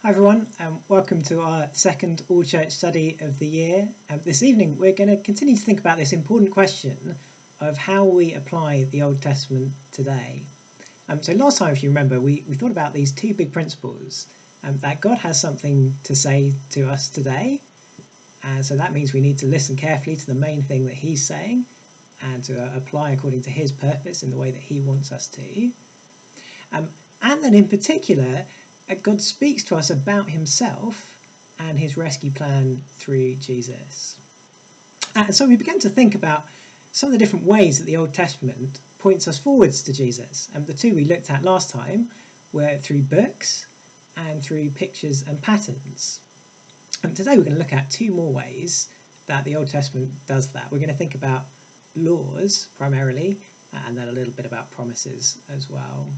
Hi everyone, welcome to our second All Church study of the year. This evening we're going to continue to think about this important question of how we apply the Old Testament today. So last time, if you remember, we thought about these two big principles, that God has something to say to us today, and so that means we need to listen carefully to the main thing that he's saying and to apply according to his purpose in the way that he wants us to. And then in particular, God speaks to us about himself and his rescue plan through Jesus. And so we began to think about some of the different ways that the Old Testament points us forwards to Jesus. And the two we looked at last time were through books and through pictures and patterns. And today we're going to look at two more ways that the Old Testament does that. We're going to think about laws primarily, and then a little bit about promises as well.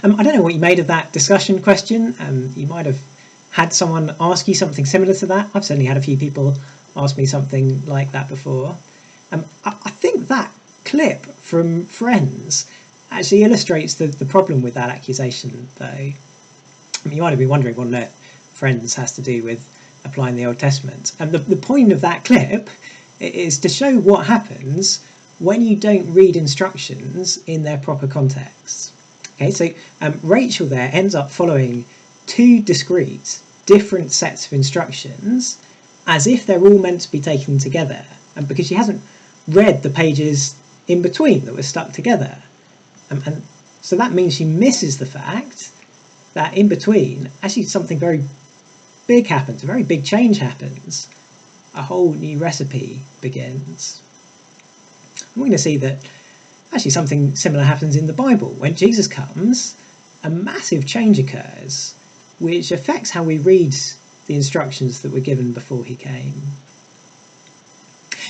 I don't know what you made of that discussion question. You might have had someone ask you something similar to that. I've certainly had a few people ask me something like that before. I think that clip from Friends actually illustrates the problem with that accusation, though. You might have been wondering what on earth Friends has to do with applying the Old Testament. And the point of that clip is to show what happens when you don't read instructions in their proper context. Okay, so Rachel there ends up following two discrete, different sets of instructions as if they're all meant to be taken together, and because she hasn't read the pages in between that were stuck together. And so that means she misses the fact that in between, actually something very big happens, a very big change happens. A whole new recipe begins. We're going to see that actually something similar happens in the Bible. When Jesus comes, a massive change occurs, which affects how we read the instructions that were given before he came.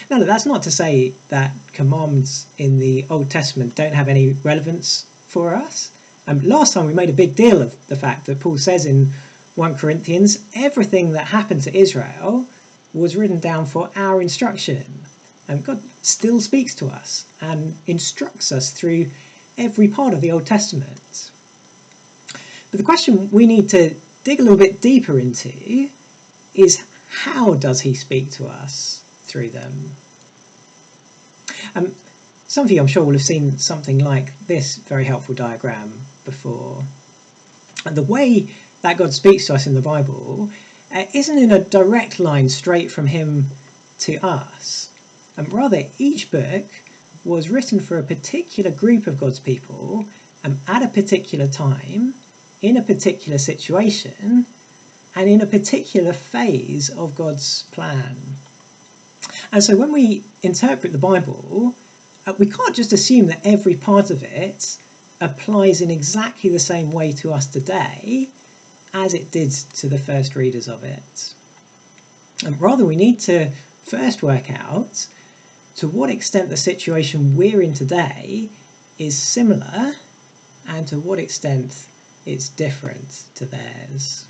Now, that's not to say that commands in the Old Testament don't have any relevance for us. Last time we made a big deal of the fact that Paul says in 1 Corinthians, everything that happened to Israel was written down for our instruction. And God still speaks to us and instructs us through every part of the Old Testament. But the question we need to dig a little bit deeper into is, how does he speak to us through them? Some of you, I'm sure, will have seen something like this very helpful diagram before. And the way that God speaks to us in the Bible isn't in a direct line straight from him to us. Rather, each book was written for a particular group of God's people at a particular time, in a particular situation, and in a particular phase of God's plan. And so when we interpret the Bible, we can't just assume that every part of it applies in exactly the same way to us today as it did to the first readers of it. And rather, we need to first work out to what extent the situation we're in today is similar and to what extent it's different to theirs.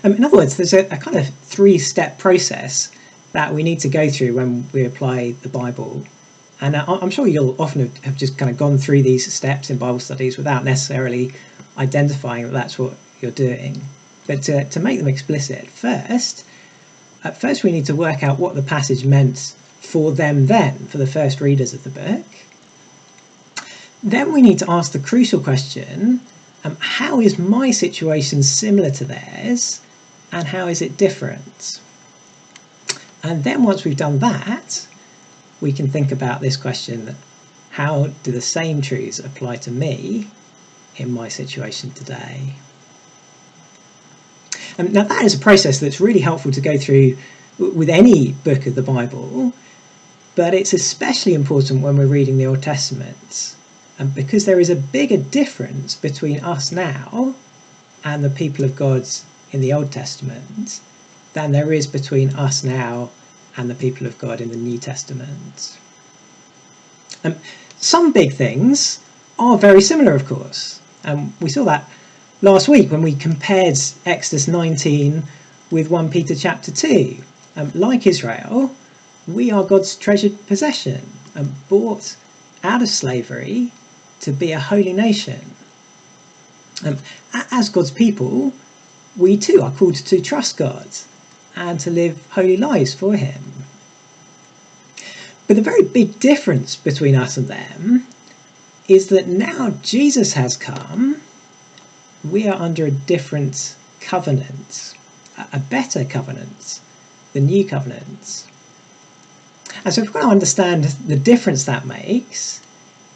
In other words, there's a kind of three-step process that we need to go through when we apply the Bible. And I'm sure you'll often have just kind of gone through these steps in Bible studies without necessarily identifying that that's what you're doing. But to make them explicit, first we need to work out what the passage meant for them then, for the first readers of the book. Then we need to ask the crucial question, how is my situation similar to theirs, and how is it different? And then once we've done that, we can think about this question, how do the same truths apply to me in my situation today? Now that is a process that's really helpful to go through with any book of the Bible, but it's especially important when we're reading the Old Testament, because there is a bigger difference between us now and the people of God in the Old Testament than there is between us now and the people of God in the New Testament. Some big things are very similar, of course. We saw that last week when we compared Exodus 19 with 1 Peter chapter 2. Like Israel, we are God's treasured possession and bought out of slavery to be a holy nation. As God's people, we too are called to trust God and to live holy lives for him. But the very big difference between us and them is that now Jesus has come, we are under a different covenant, a better covenant, the new covenant. And so if we're going to understand the difference that makes,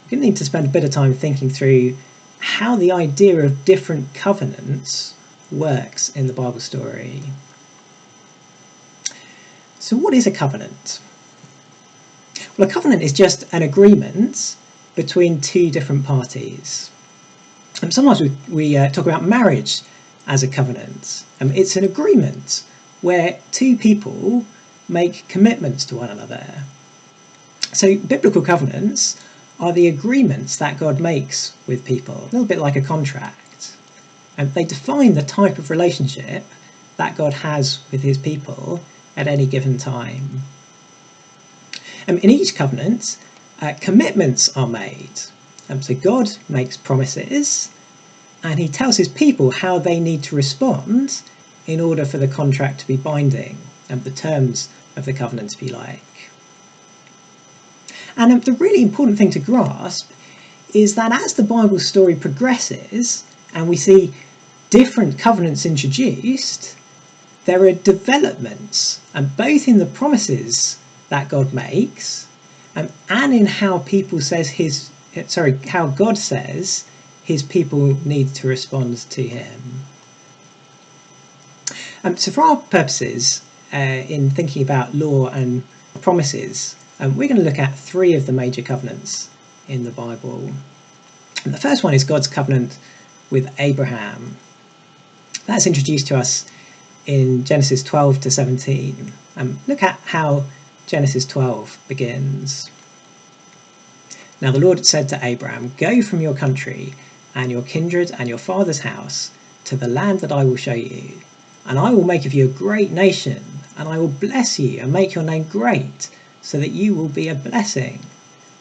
we're going to need to spend a bit of time thinking through how the idea of different covenants works in the Bible story. So what is a covenant? Well, a covenant is just an agreement between two different parties. And sometimes we talk about marriage as a covenant. It's an agreement where two people make commitments to one another. So biblical covenants are the agreements that God makes with people, a little bit like a contract. And they define the type of relationship that God has with his people at any given time. In each covenant, commitments are made. So God makes promises and he tells his people how they need to respond in order for the contract to be binding, and the terms of the covenant, if you like. And the really important thing to grasp is that as the Bible story progresses and we see different covenants introduced, there are developments, and both in the promises that God makes and in how how God says his people need to respond to him. So for our purposes, in thinking about law and promises, we're going to look at three of the major covenants in the Bible. And the first one is God's covenant with Abraham. That's introduced to us in Genesis 12 to 17. Look at how Genesis 12 begins. Now the Lord said to Abraham, "Go from your country and your kindred and your father's house to the land that I will show you. And I will make of you a great nation, and I will bless you and make your name great, so that you will be a blessing.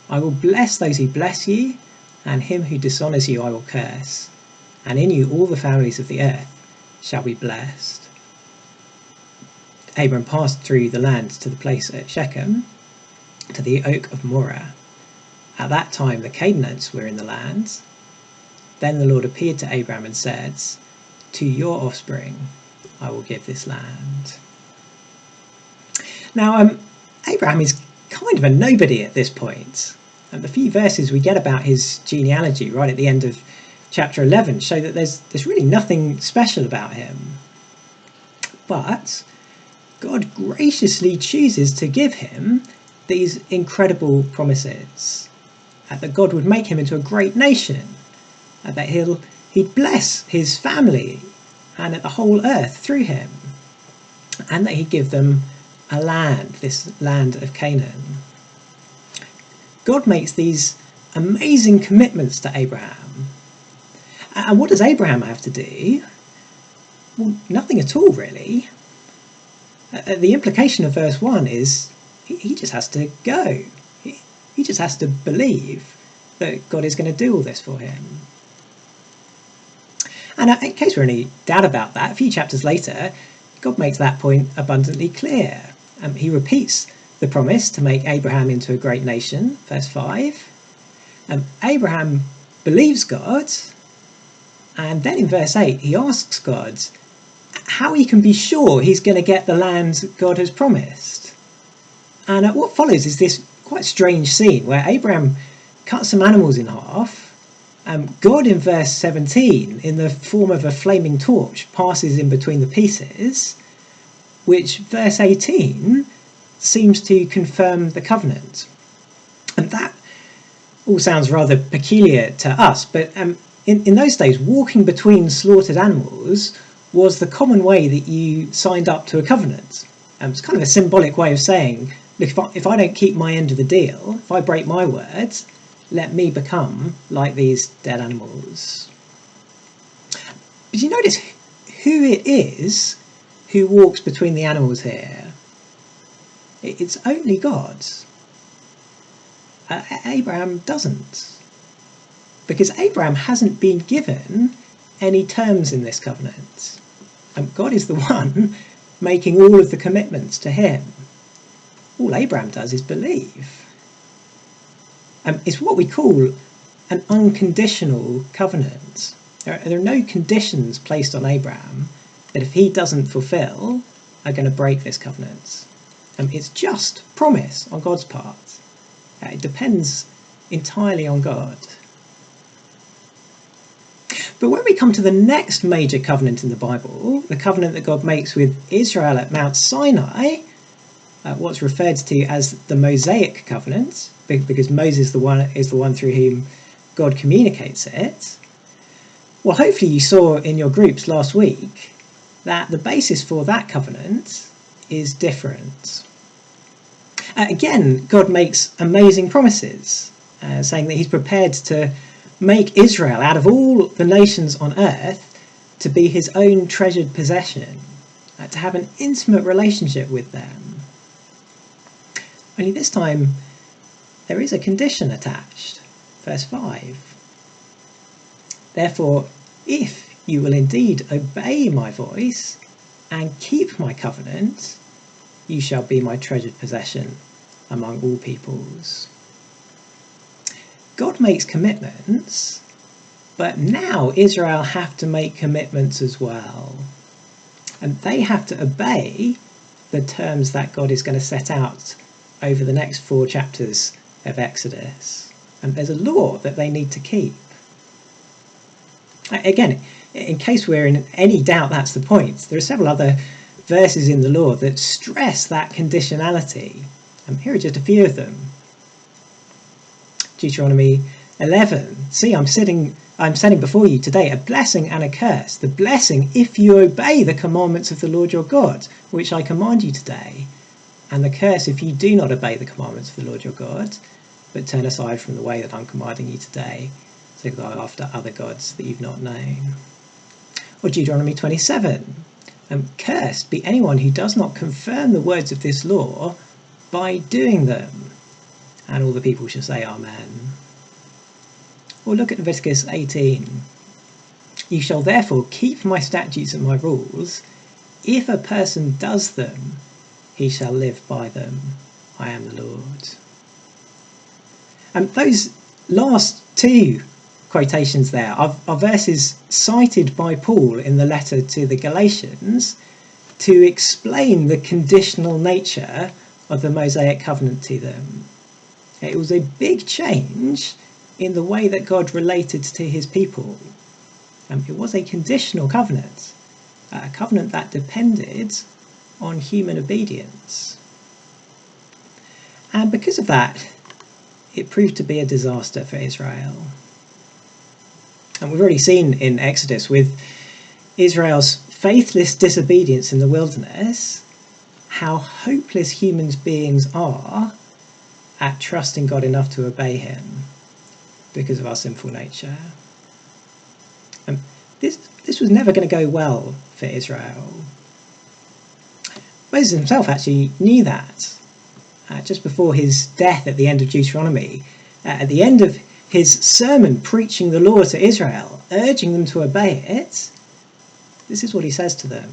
I will bless those who bless you, and him who dishonors you I will curse. And in you all the families of the earth shall be blessed." Abram passed through the land to the place at Shechem, to the oak of Moreh. At that time the Canaanites were in the land. Then the Lord appeared to Abram and said, "To your offspring I will give this land." Now, Abraham is kind of a nobody at this point. And the few verses we get about his genealogy right at the end of chapter 11 show that there's really nothing special about him. But God graciously chooses to give him these incredible promises. That God would make him into a great nation, that he'd bless his family and the whole earth through him, and that he'd give them a land, this land of Canaan. God makes these amazing commitments to Abraham. And what does Abraham have to do? Well, nothing at all, really. The implication of verse 1 is he just has to go. He just has to believe that God is going to do all this for him. And in case we're any doubt about that, a few chapters later, God makes that point abundantly clear. He repeats the promise to make Abraham into a great nation, verse 5. Abraham believes God, and then in verse 8 he asks God how he can be sure he's going to get the land God has promised. And what follows is this quite strange scene where Abraham cuts some animals in half. God in verse 17, in the form of a flaming torch, passes in between the pieces, which verse 18 seems to confirm the covenant. And that all sounds rather peculiar to us, but in those days, walking between slaughtered animals was the common way that you signed up to a covenant. It's kind of a symbolic way of saying, look, if I don't keep my end of the deal, if I break my words, let me become like these dead animals. But you notice who it is who walks between the animals here. It's only God. Abraham doesn't. Because Abraham hasn't been given any terms in this covenant. God is the one making all of the commitments to him. All Abraham does is believe. It's what we call an unconditional covenant. There are no conditions placed on Abraham that if he doesn't fulfill are going to break this covenant. It's just promise on God's part. It depends entirely on God. But when we come to the next major covenant in the Bible, the covenant that God makes with Israel at Mount Sinai, what's referred to as the Mosaic covenant, because Moses is the one through whom God communicates it. Well, hopefully you saw in your groups last week that the basis for that covenant is different. Again, God makes amazing promises, saying that he's prepared to make Israel, out of all the nations on earth, to be his own treasured possession, to have an intimate relationship with them. Only this time, there is a condition attached. Verse 5. Therefore, if you will indeed obey my voice and keep my covenant, you shall be my treasured possession among all peoples. God makes commitments, but now Israel have to make commitments as well. And they have to obey the terms that God is going to set out over the next 4 chapters of Exodus. And there's a law that they need to keep. Again, in case we're in any doubt that's the point, there are several other verses in the law that stress that conditionality. Here are just a few of them. Deuteronomy 11. See, I'm setting before you today a blessing and a curse. The blessing if you obey the commandments of the Lord your God, which I command you today. And the curse if you do not obey the commandments of the Lord your God, but turn aside from the way that I'm commanding you today, to go after other gods that you've not known. Or Deuteronomy 27. Cursed be anyone who does not confirm the words of this law by doing them. And all the people shall say Amen. Or look at Leviticus 18. You shall therefore keep my statutes and my rules. If a person does them, he shall live by them. I am the Lord. And those last 2 quotations there are verses cited by Paul in the letter to the Galatians to explain the conditional nature of the Mosaic covenant to them. It was a big change in the way that God related to his people. It was a conditional covenant, a covenant that depended on human obedience. And because of that, it proved to be a disaster for Israel. And we've already seen in Exodus, with Israel's faithless disobedience in the wilderness, how hopeless human beings are at trusting God enough to obey him because of our sinful nature. And this was never going to go well for Israel. Moses himself actually knew that. Just before his death at the end of Deuteronomy, at the end of his sermon preaching the law to Israel, urging them to obey it, this is what he says to them.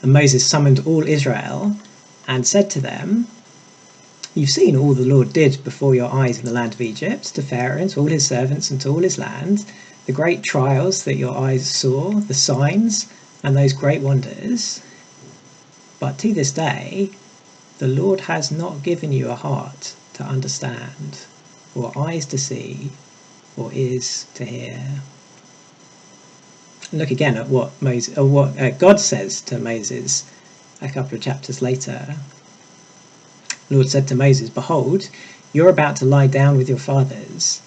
And Moses summoned all Israel and said to them, "You've seen all the Lord did before your eyes in the land of Egypt, to Pharaoh and to all his servants and to all his land, the great trials that your eyes saw, the signs and those great wonders. But to this day, the Lord has not given you a heart to understand, or eyes to see, or ears to hear." And look again at what God says to Moses a couple of chapters later. The Lord said to Moses, "Behold, you're about to lie down with your fathers.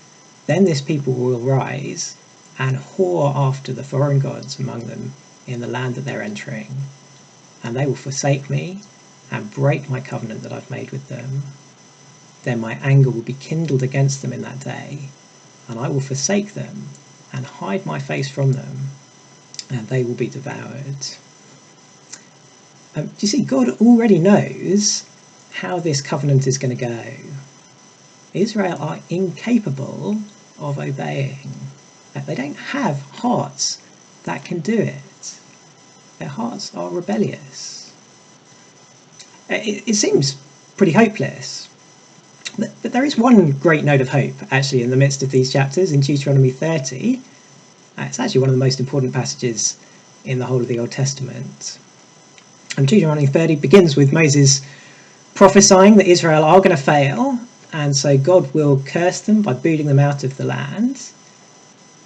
Then this people will rise and whore after the foreign gods among them in the land that they're entering. And they will forsake me and break my covenant that I've made with them. Then my anger will be kindled against them in that day, and I will forsake them and hide my face from them, and they will be devoured." Do you see, God already knows how this covenant is going to go. Israel are incapable of obeying. They don't have hearts that can do it. Their hearts are rebellious. It seems pretty hopeless. But there is one great note of hope, actually, in the midst of these chapters in Deuteronomy 30. It's actually one of the most important passages in the whole of the Old Testament. And Deuteronomy 30 begins with Moses prophesying that Israel are going to fail, and so God will curse them by booting them out of the land.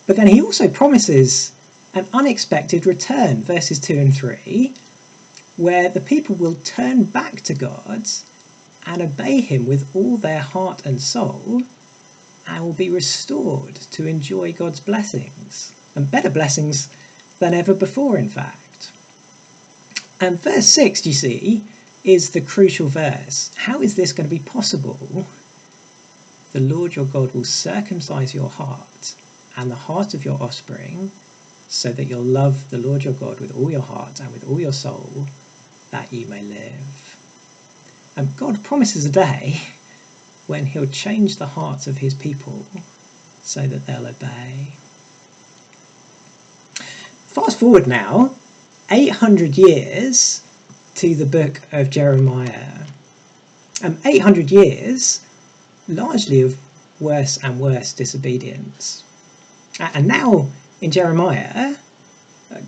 But then he also promises an unexpected return, verses 2 and 3, where the people will turn back to God and obey him with all their heart and soul, and will be restored to enjoy God's blessings, and better blessings than ever before, in fact. And verse 6, you see, is the crucial verse. How is this going to be possible? The Lord your God will circumcise your heart and the heart of your offspring, so that you'll love the Lord your God with all your heart and with all your soul, that you may live. And God promises a day when he'll change the hearts of his people so that they'll obey. Fast forward now 800 years to the book of Jeremiah. 800 years largely of worse and worse disobedience. And now in Jeremiah,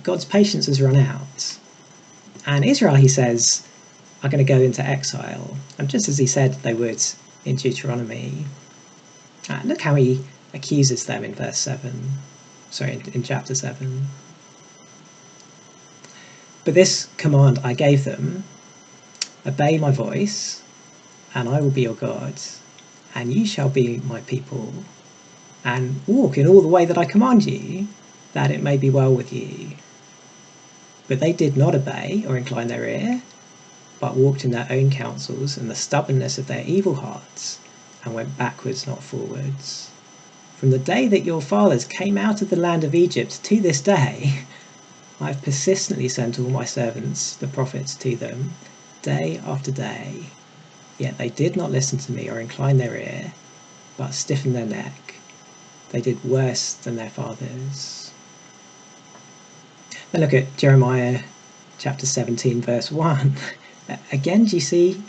God's patience has run out. And Israel, he says, are going to go into exile, and just as he said they would in Deuteronomy. Look how he accuses them in in chapter 7. But this command I gave them, obey my voice, and I will be your God, and you shall be my people, and walk in all the way that I command you, that it may be well with you. But they did not obey or incline their ear, but walked in their own counsels and the stubbornness of their evil hearts, and went backwards, not forwards. From the day that your fathers came out of the land of Egypt to this day, I have persistently sent all my servants, the prophets, to them, day after day. Yet they did not listen to me or incline their ear, but stiffened their neck. They did worse than their fathers. Then look at Jeremiah chapter 17, verse 1. Again, do you see?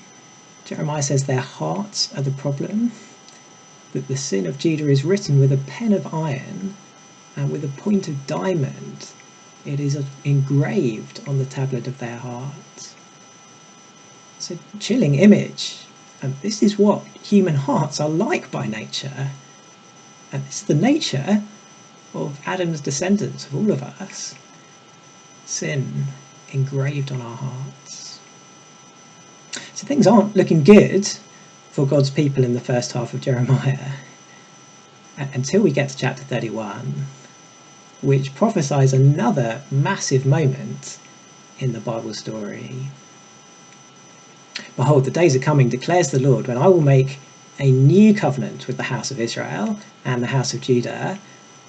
Jeremiah says their hearts are the problem, that the sin of Judah is written with a pen of iron and with a point of diamond. It is engraved on the tablet of their hearts. It's a chilling image, and this is what human hearts are like by nature. And it's the nature of Adam's descendants, of all of us. Sin engraved on our hearts. So things aren't looking good for God's people in the first half of Jeremiah until we get to chapter 31, which prophesies another massive moment in the Bible story. Behold, the days are coming, declares the Lord, when I will make a new covenant with the house of Israel and the house of Judah,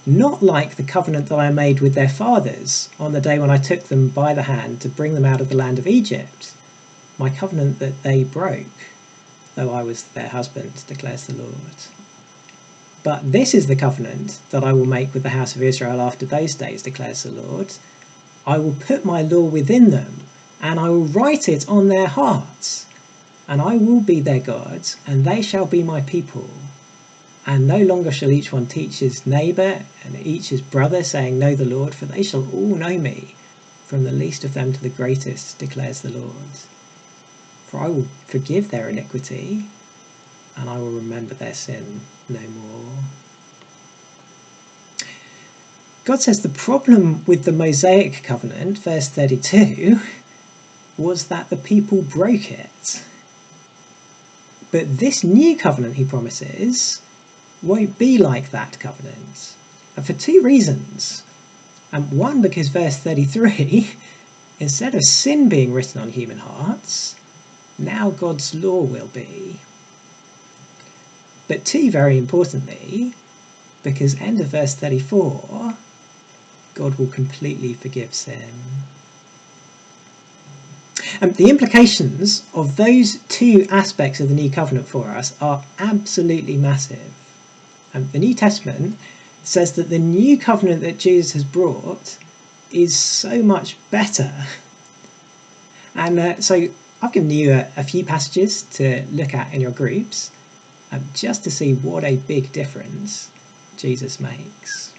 not like the covenant that I made with their fathers on the day when I took them by the hand to bring them out of the land of Egypt, my covenant that they broke, though I was their husband, declares the Lord. But this is the covenant that I will make with the house of Israel after those days, declares the Lord. I will put my law within them, and I will write it on their hearts, and I will be their God, and they shall be my people. And no longer shall each one teach his neighbour and each his brother, saying, Know the Lord, for they shall all know me, from the least of them to the greatest, declares the Lord. For I will forgive their iniquity, and I will remember their sin no more. God says the problem with the Mosaic covenant, verse 32, was that the people broke it. But this new covenant, he promises, won't be like that covenant. And for two reasons. One, because verse 33, instead of sin being written on human hearts, now God's law will be. But two, very importantly, because end of verse 34, God will completely forgive sin. The implications of those two aspects of the new covenant for us are absolutely massive. The New Testament says that the new covenant that Jesus has brought is so much better. And so I've given you a few passages to look at in your groups just to see what a big difference Jesus makes.